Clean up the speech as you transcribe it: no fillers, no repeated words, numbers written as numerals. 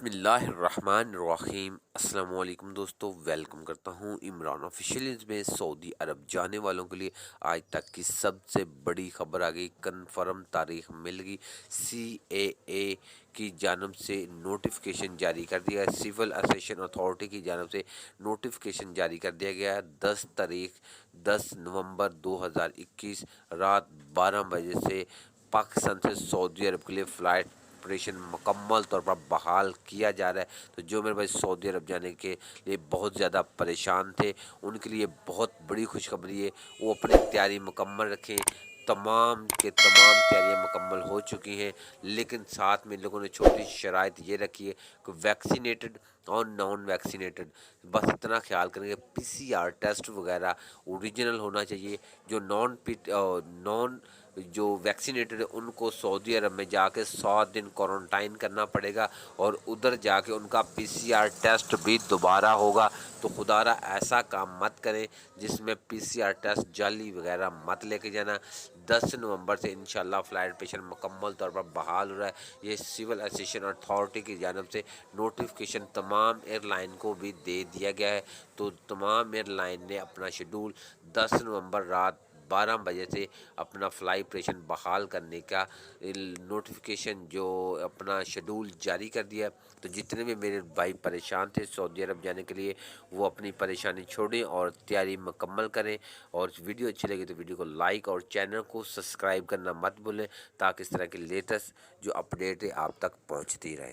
بسم اللہ الرحمن الرحیم۔ السلام علیکم دوستو، ویلکم کرتا ہوں عمران آفیشیل میں۔ سعودی عرب جانے والوں کے لیے آج تک کی سب سے بڑی خبر آ گئی، کنفرم تاریخ مل گئی۔ CAA کی جانب سے نوٹیفیکیشن جاری کر دیا ہے، سول ایویشن اتھارٹی کی جانب سے نوٹیفیکیشن جاری کر دیا گیا ہے۔ 10 نومبر 2021 رات 12 بجے سے پاکستان سے سعودی عرب کے لیے فلائٹ آپریشن مکمل طور پر بحال کیا جا رہا ہے۔ تو جو میرے بھائی سعودی عرب جانے کے لیے بہت زیادہ پریشان تھے، ان کے لیے بہت بڑی خوشخبری ہے، وہ اپنی تیاری مکمل رکھیں۔ تمام کے تمام تیاریاں مکمل ہو چکی ہیں، لیکن ساتھ میں لوگوں نے چھوٹی شرائط یہ رکھی ہے کہ ویکسینیٹڈ اور نان ویکسینیٹڈ بس اتنا خیال کریں گے PCR ٹیسٹ وغیرہ اوریجنل ہونا چاہیے۔ جو نان جو ویکسینیٹڈ ہے ان کو سعودی عرب میں جا کے 7 دن کوارنٹائن کرنا پڑے گا، اور ادھر جا کے ان کا PCR ٹیسٹ بھی دوبارہ ہوگا۔ تو خدا را ایسا کام مت کریں جس میں PCR ٹیسٹ جعلی وغیرہ مت لے کے جانا۔ 10 نومبر سے انشاءاللہ فلائٹ آپریشن مکمل طور پر بحال ہو رہا ہے۔ یہ سول ایویشن اتھارٹی کی جانب سے نوٹیفیکیشن تمام ایئر لائن کو بھی دے دیا گیا ہے۔ تو تمام ایئر لائن نے اپنا شیڈول 10 نومبر رات 12 بجے سے اپنا فلائی آپریشن بحال کرنے کا نوٹیفیکیشن جو اپنا شیڈول جاری کر دیا ہے۔ تو جتنے بھی میرے بھائی پریشان تھے سعودی عرب جانے کے لیے، وہ اپنی پریشانی چھوڑیں اور تیاری مکمل کریں۔ اور ویڈیو اچھی لگی تو ویڈیو کو لائک اور چینل کو سبسکرائب کرنا مت بھولیں، تاکہ اس طرح کے لیٹسٹ جو اپڈیٹ ہے آپ تک پہنچتی رہے۔